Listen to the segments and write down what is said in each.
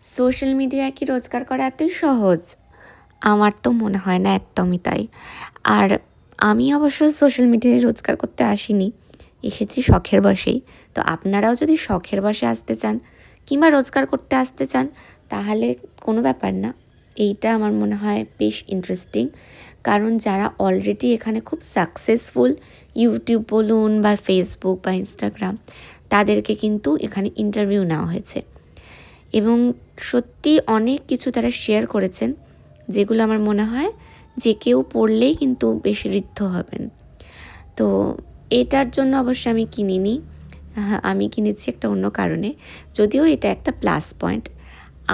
Social মিডিয়ায় কি রোজগার করা এতই সহজ? আমার তো মনে হয় না একদমই তাই। আর আমি অবশ্য সোশ্যাল মিডিয়ায় রোজগার করতে আসিনি। এসেছি শখের বশেই। তো আপনারাও যদি শখের বশে আসতে চান কিংবা রোজগার করতে আসতে চান তাহলে কোনো ব্যাপার না। এইটা আমার মনে হয় বেশ ইন্টারেস্টিং। কারণ যারা অলরেডি এখানে খুব সাকসেসফুল ইউটিউব বলুন বা ফেসবুক বা ইনস্টাগ্রাম তাদেরকে কিন্তু এখানে ইন্টারভিউ নেওয়া হয়েছে। এবং সত্যি অনেক কিছু তারা শেয়ার করেছেন যেগুলো আমার মনে হয় যে কেউ পড়লেই কিন্তু বেশ ঋদ্ধ হবেন। তো এটার জন্য অবশ্য আমি কিনিনি, আমি কিনেছি একটা অন্য কারণে। যদিও এটা একটা প্লাস পয়েন্ট।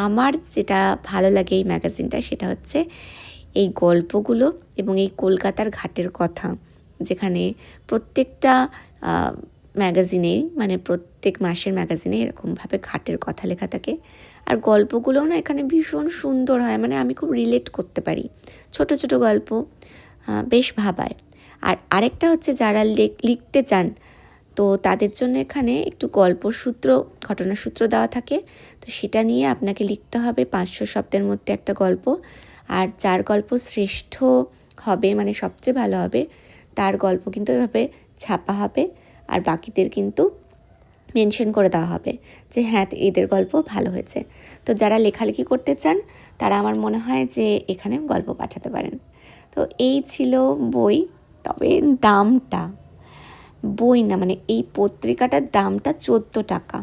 আমার যেটা ভালো লাগে এই ম্যাগাজিনটা সেটা হচ্ছে এই গল্পগুলো এবং এই কলকাতার ঘাটের কথা, যেখানে প্রত্যেকটা ম্যাগাজিনেই মানে প্রত্যেক মাসের ম্যাগাজিনে এরকমভাবে ঘাটের কথা লেখা থাকে। আর গল্পগুলোও না এখানে ভীষণ সুন্দর হয়, মানে আমি খুব রিলেট করতে পারি। ছোট ছোট গল্প বেশ ভাবায়। আর আরেকটা হচ্ছে যারা লিখতে চান তো তাদের জন্য এখানে একটু গল্পসূত্র ঘটনাসূত্র দেওয়া থাকে। তো সেটা নিয়ে আপনাকে লিখতে হবে 500 শব্দের মধ্যে একটা গল্প। আর যার গল্প শ্রেষ্ঠ হবে মানে সবচেয়ে ভালো হবে তার গল্প কিন্তু এভাবে ছাপা হবে। আর বাকিদের কিন্তু মেনশন করে দেওয়া হবে যে হ্যাঁ এদের গল্প ভালো হয়েছে। তো যারা লেখালেখি করতে চান তারা আমার মনে হয় যে এখানে গল্প পাঠাতে পারেন। তো এই ছিল বই। তবে দামটা, বই না মানে এই পত্রিকাটার দামটা 14 টাকা।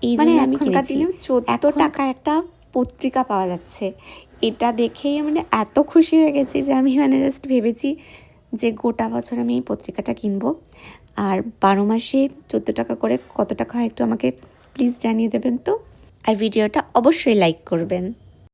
এই মানে জন্য আমি এখনকার কিনেছি। দিনেও 14 টাকা একটা পত্রিকা পাওয়া যাচ্ছে, এটা দেখেই মানে এত খুশি হয়ে গেছি যে আমি মানে জাস্ট ভেবেছি যে গোটা বছর আমি এই পত্রিকাটা কিনবো। আর 12 মাসে 14 টাকা করে কত টাকা হয় একটু আমাকে প্লিজ জানিয়ে দেবেন তো। আর ভিডিওটা অবশ্যই লাইক করবেন।